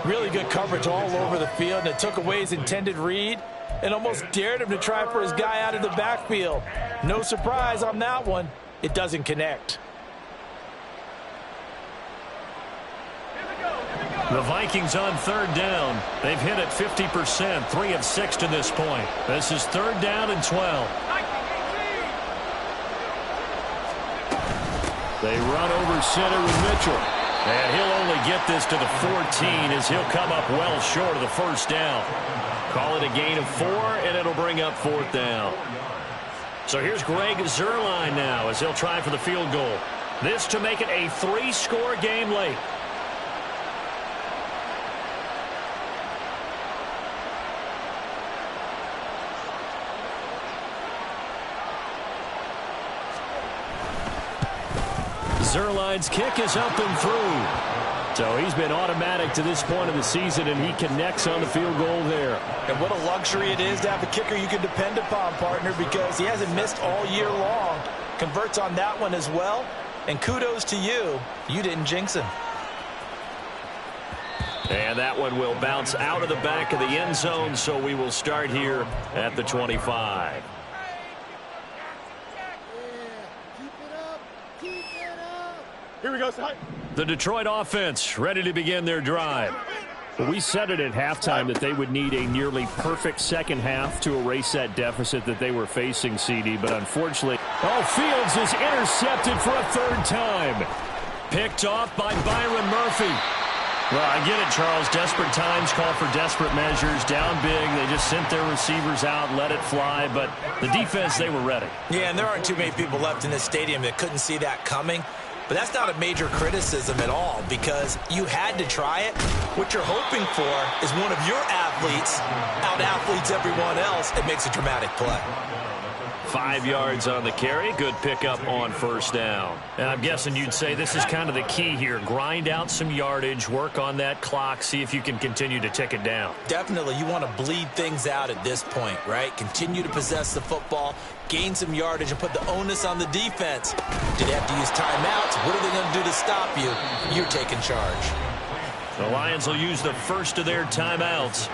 Really good coverage all over the field, and it took away his intended read and almost dared him to try for his guy out of the backfield. No surprise on that one. It doesn't connect. The Vikings on third down. They've hit it 50%, 3 of 6 to this point. This is third down and 12. They run over center with Mitchell. And he'll only get this to the 14 as he'll come up well short of the first down. Call it a gain of 4, and it'll bring up fourth down. So here's Greg Zuerlein now as he'll try for the field goal. This to make it a 3-score game late. Zuerlein's kick is up and through. So he's been automatic to this point of the season, and he connects on the field goal there. And what a luxury it is to have a kicker you can depend upon, partner, because he hasn't missed all year long. Converts on that one as well. And kudos to you. You didn't jinx him. And that one will bounce out of the back of the end zone, so we will start here at the 25. Here we go, son. The Detroit offense ready to begin their drive. We said it at halftime that they would need a nearly perfect second half to erase that deficit that they were facing, CD, but unfortunately, Fields is intercepted for a third time. Picked off by Byron Murphy. Well, I get it, Charles. Desperate times call for desperate measures. Down big, they just sent their receivers out, let it fly, but the defense, they were ready. Yeah, and there aren't too many people left in this stadium that couldn't see that coming. But that's not a major criticism at all because you had to try it. What you're hoping for is one of your athletes out-athletes everyone else and makes a dramatic play. 5 yards on the carry. Good pickup on first down. And I'm guessing you'd say this is kind of the key here. Grind out some yardage, work on that clock, see if you can continue to tick it down. Definitely. You want to bleed things out at this point, right? Continue to possess the football, gain some yardage, and put the onus on the defense. Do they have to use timeouts? What are they going to do to stop you? You're taking charge. The Lions will use the first of their timeouts.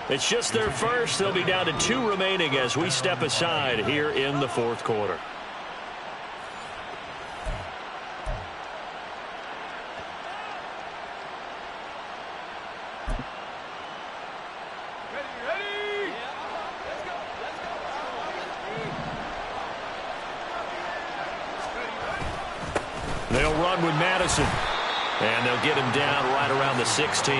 It's just their first. They'll be down to 2 remaining as we step aside here in the fourth quarter. They'll run with Madison. And they'll get him down right around the 16.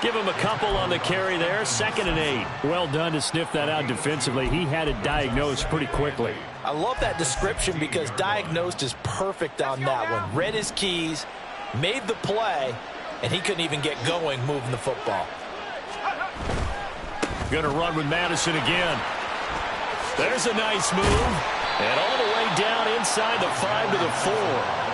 Give him a couple on the carry there. 2nd and 8. Well done to sniff that out defensively. He had it diagnosed pretty quickly. I love that description because diagnosed is perfect on that one. Read his keys, made the play, and he couldn't even get going moving the football. Going to run with Madison again. There's a nice move. And all the way down inside the 5 to the 4.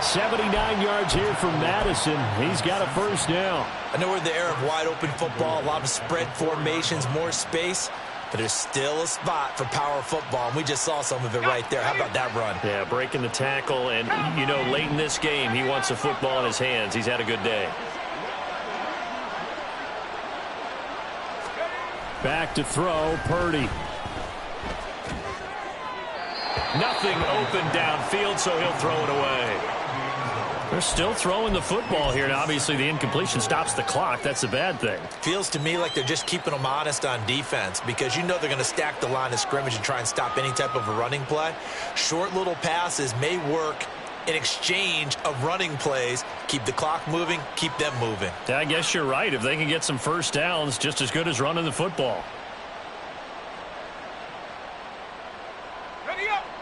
79 yards here from Madison. He's got a first down. I know we're in the era of wide-open football, a lot of spread formations, more space, but there's still a spot for power football, and we just saw some of it right there. How about that run? Yeah, breaking the tackle, and, you know, late in this game, he wants the football in his hands. He's had a good day. Back to throw, Purdy. Nothing open downfield, so he'll throw it away. They're still throwing the football here, and obviously the incompletion stops the clock. That's a bad thing. Feels to me like they're just keeping them honest on defense because you know they're going to stack the line of scrimmage and try and stop any type of a running play. Short little passes may work in exchange of running plays. Keep the clock moving, keep them moving. Yeah, I guess you're right. If they can get some first downs, just as good as running the football.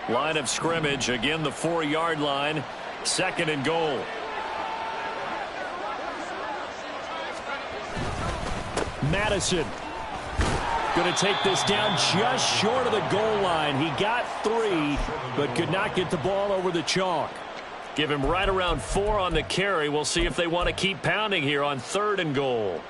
Line of scrimmage, again the 4-yard line. 2nd and goal. Madison going to take this down just short of the goal line. He got 3, but could not get the ball over the chalk. Give him right around 4 on the carry. We'll see if they want to keep pounding here on 3rd and goal.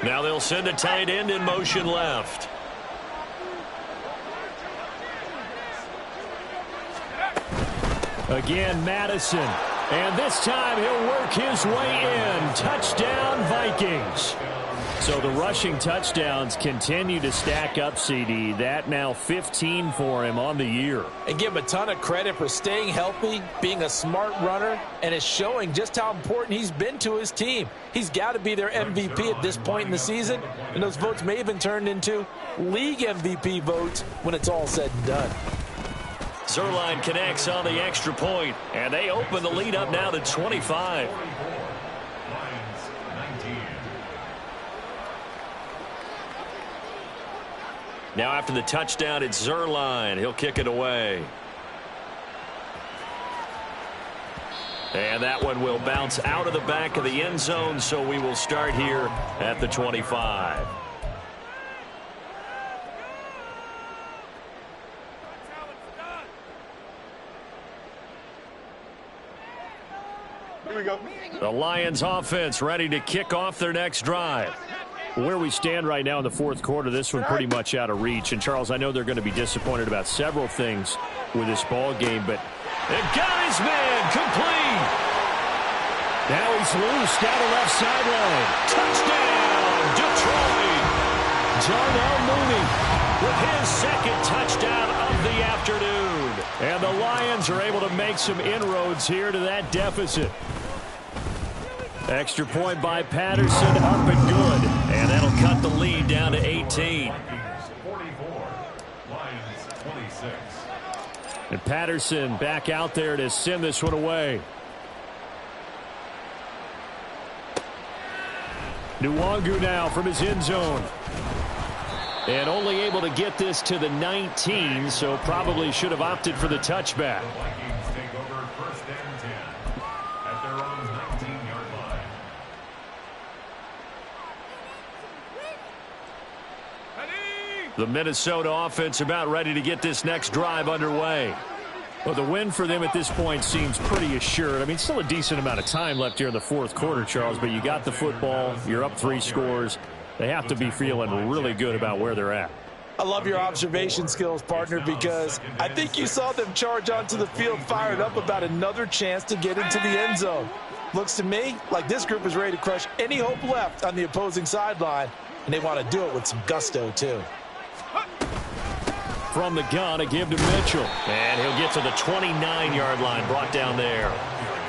Now they'll send a tight end in motion left. Again, Madison. And this time he'll work his way in. Touchdown, Vikings. So the rushing touchdowns continue to stack up, CD. That now 15 for him on the year. And give him a ton of credit for staying healthy, being a smart runner, and it's showing just how important he's been to his team. He's got to be their MVP at this point in the season, and those votes may have been turned into league MVP votes when it's all said and done. Zuerlein connects on the extra point, and they open the lead up now to 25. Now after the touchdown, it's Zuerlein. He'll kick it away. And that one will bounce out of the back of the end zone, so we will start here at the 25. Here we go. The Lions offense ready to kick off their next drive. Where we stand right now in the fourth quarter, this one pretty much out of reach. And, Charles, I know they're going to be disappointed about several things with this ball game, but they got his man complete. Now he's loose down the left sideline. Touchdown, Detroit. Darnell Mooney with his second touchdown of the afternoon. And the Lions are able to make some inroads here to that deficit. Extra point by Patterson, up and good. And that'll cut the lead down to 18. 44, Lions 26. And Patterson back out there to send this one away. Nwangu now from his end zone. And only able to get this to the 19, so probably should have opted for the touchback. The Vikings take over first and 10 at their own 19-yard line. The Minnesota offense about ready to get this next drive underway. Well, the win for them at this point seems pretty assured. I mean, still a decent amount of time left here in the fourth quarter, Charles, but you got the football, you're up 3 scores. They have to be feeling really good about where they're at. I love your observation skills, partner, because I think you saw them charge onto the field fired up about another chance to get into the end zone. Looks to me like this group is ready to crush any hope left on the opposing sideline, and they want to do it with some gusto, too. From the gun, a give to Mitchell. And he'll get to the 29-yard line, brought down there.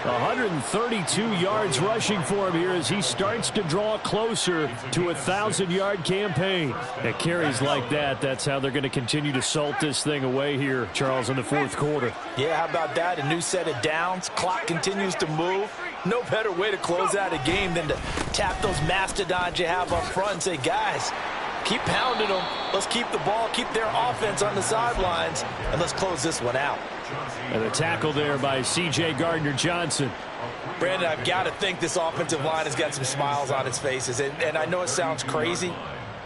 132 yards rushing for him here as he starts to draw closer to a 1,000-yard campaign. At carries like that, that's how they're going to continue to salt this thing away here, Charles, in the fourth quarter. Yeah, how about that? A new set of downs. Clock continues to move. No better way to close out a game than to tap those mastodons you have up front and say, guys, keep pounding them. Let's keep the ball, keep their offense on the sidelines, and let's close this one out. And a tackle there by C.J. Gardner-Johnson. Brandon, I've got to think this offensive line has got some smiles on its faces. And I know it sounds crazy,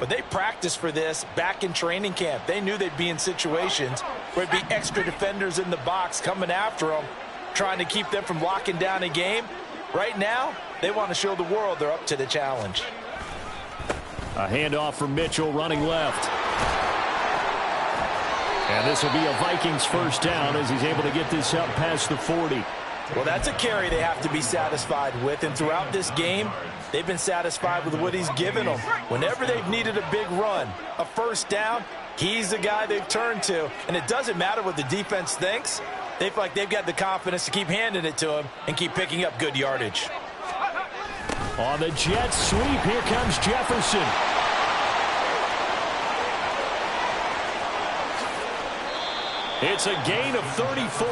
but they practiced for this back in training camp. They knew they'd be in situations where it'd be extra defenders in the box coming after them, trying to keep them from locking down a game. Right now, they want to show the world they're up to the challenge. A handoff from Mitchell running left. And this will be a Vikings first down as he's able to get this up past the 40. Well, that's a carry they have to be satisfied with. And throughout this game, they've been satisfied with what he's given them. Whenever they've needed a big run, a first down, he's the guy they've turned to. And it doesn't matter what the defense thinks. They feel like they've got the confidence to keep handing it to him and keep picking up good yardage. On the jet sweep, here comes Jefferson. It's a gain of 34.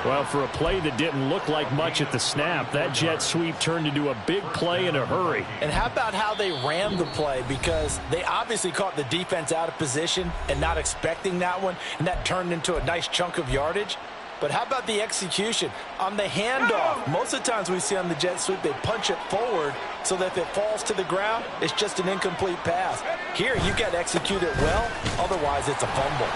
Well, for a play that didn't look like much at the snap, that jet sweep turned into a big play in a hurry. And how about how they ran the play? Because they obviously caught the defense out of position and not expecting that one, and that turned into a nice chunk of yardage. But how about the execution? On the handoff, most of the times we see on the jet sweep, they punch it forward so that if it falls to the ground, it's just an incomplete pass. Here, you got to execute it well, otherwise it's a fumble.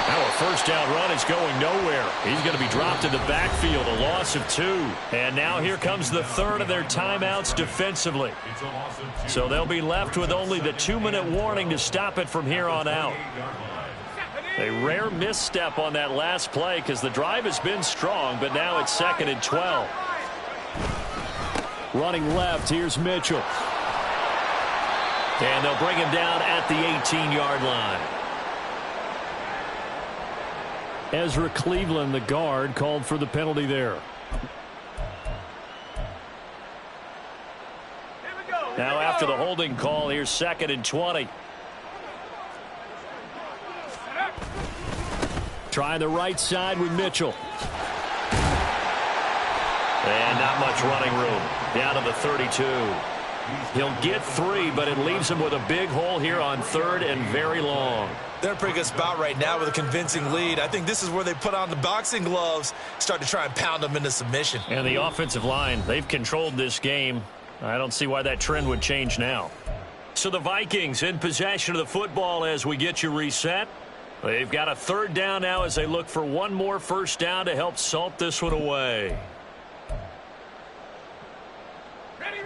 Now a first down run is going nowhere. He's going to be dropped in the backfield, a loss of 2. And now here comes the third of their timeouts defensively. So they'll be left with only the 2-minute warning to stop it from here on out. A rare misstep on that last play because the drive has been strong, but now it's 2nd and 12. Running left, here's Mitchell. And they'll bring him down at the 18-yard line. Ezra Cleveland, the guard, called for the penalty there. Now after the holding call, here's 2nd and 20. Trying the right side with Mitchell. And not much running room. Down to the 32. He'll get 3, but it leaves him with a big hole here on 3rd and very long. They're in a pretty good spot right now with a convincing lead. I think this is where they put on the boxing gloves, start to try and pound them into submission. And the offensive line, they've controlled this game. I don't see why that trend would change now. So the Vikings in possession of the football as we get you reset. They've got a 3rd down now as they look for one more first down to help salt this one away. Ready.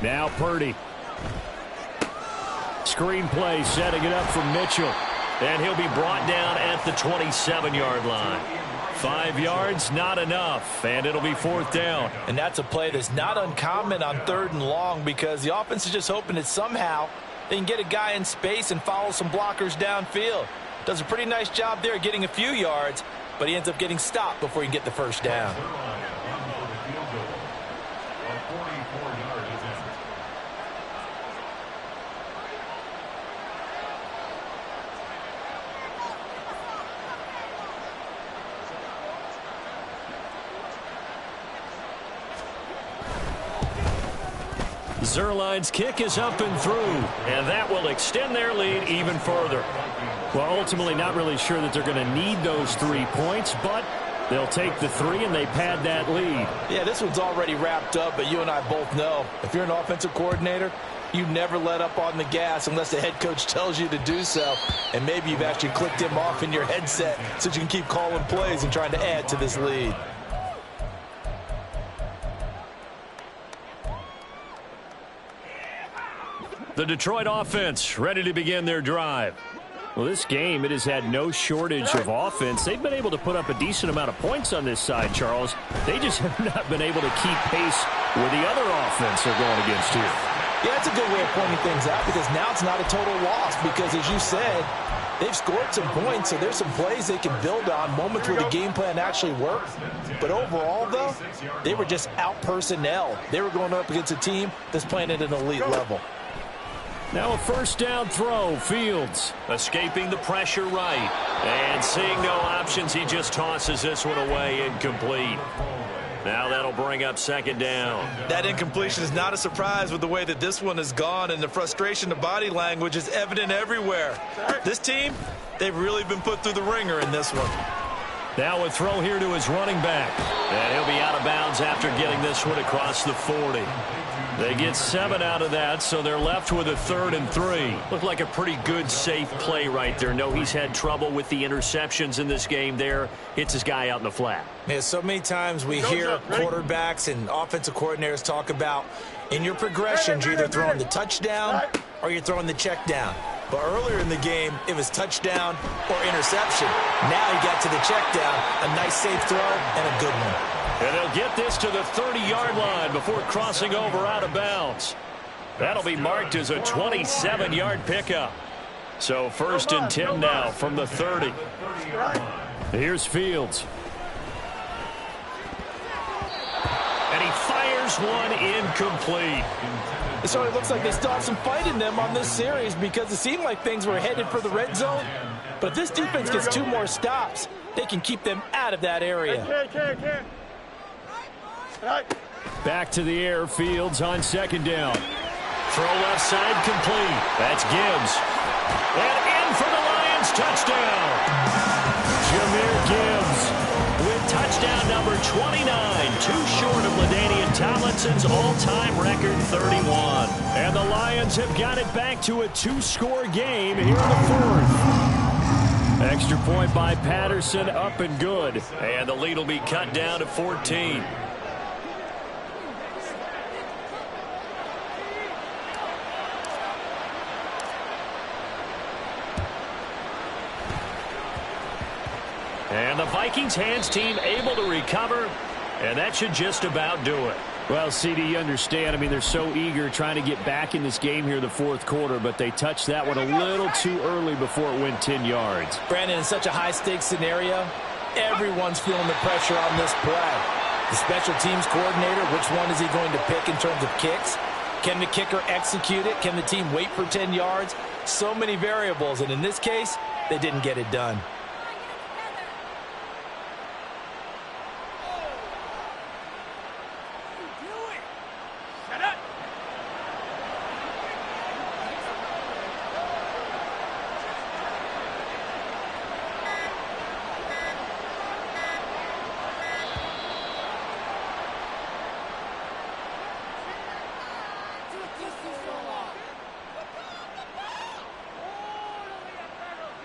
Now Purdy. Screen play setting it up for Mitchell. And he'll be brought down at the 27-yard line. 5 yards, not enough, and it'll be 4th down. And that's a play that's not uncommon on 3rd and long because the offense is just hoping that somehow they can get a guy in space and follow some blockers downfield. Does a pretty nice job there getting a few yards, but he ends up getting stopped before he can get the first down. Zerline's kick is up and through, and that will extend their lead even further. Well, ultimately not really sure that they're going to need those 3 points, but they'll take the 3 and they pad that lead. Yeah, this one's already wrapped up, but you and I both know if you're an offensive coordinator, you never let up on the gas unless the head coach tells you to do so. And maybe you've actually clicked him off in your headset so you can keep calling plays and trying to add to this lead. The Detroit offense ready to begin their drive. Well, this game, it has had no shortage of offense. They've been able to put up a decent amount of points on this side, Charles. They just have not been able to keep pace with the other offense they're going against here. Yeah, that's a good way of pointing things out because now it's not a total loss because, as you said, they've scored some points, so there's some plays they can build on, moments where the game plan actually worked. But overall, though, they were just out-personnel. They were going up against a team that's playing at an elite level. Now a first down throw. Fields escaping the pressure right. And seeing no options, he just tosses this one away incomplete. Now that'll bring up 2nd down. That incompletion is not a surprise with the way that this one has gone, and the frustration, the body language is evident everywhere. This team, they've really been put through the ringer in this one. Now a throw here to his running back. And he'll be out of bounds after getting this one across the 40. They get 7 out of that, so they're left with a 3rd and 3. Looked like a pretty good, safe play right there. No, he's had trouble with the interceptions in this game there. Hits his guy out in the flat. Yeah, so many times we hear quarterbacks and offensive coordinators talk about in your progressions, you're either throwing the touchdown or you're throwing the check down. But earlier in the game, it was touchdown or interception. Now he got to the check down, a nice safe throw, and a good one. And they'll get this to the 30-yard line before crossing over out of bounds. That'll be marked as a 27-yard pickup. So 1st and 10 now from the 30. Here's Fields. And he fires one incomplete. It certainly looks like they still have some fight in them on this series because it seemed like things were headed for the red zone. But if this defense gets 2 more stops, they can keep them out of that area. Back to the air, Fields on 2nd down. Throw left side complete. That's Gibbs. And in for the Lions touchdown. Jahmyr Gibbs with touchdown number 29, too short of LaDainian Tomlinson's all-time record 31. And the Lions have got it back to a 2-score game here in the 4th. Extra point by Patterson, up and good. And the lead will be cut down to 14. And the Vikings hands team able to recover. And that should just about do it. Well, CD, you understand. I mean, they're so eager trying to get back in this game here in the fourth quarter, but they touched that one a little too early before it went 10 yards. Brandon, in such a high-stakes scenario, everyone's feeling the pressure on this play. The special teams coordinator, which one is he going to pick in terms of kicks? Can the kicker execute it? Can the team wait for 10 yards? So many variables, and in this case, they didn't get it done.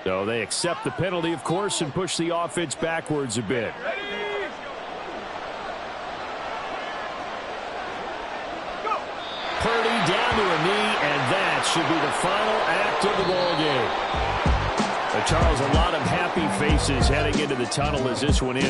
So they accept the penalty, of course, and push the offense backwards a bit. Purdy down to a knee, and that should be the final act of the ball game. Charles, a lot of happy faces heading into the tunnel as this one ends.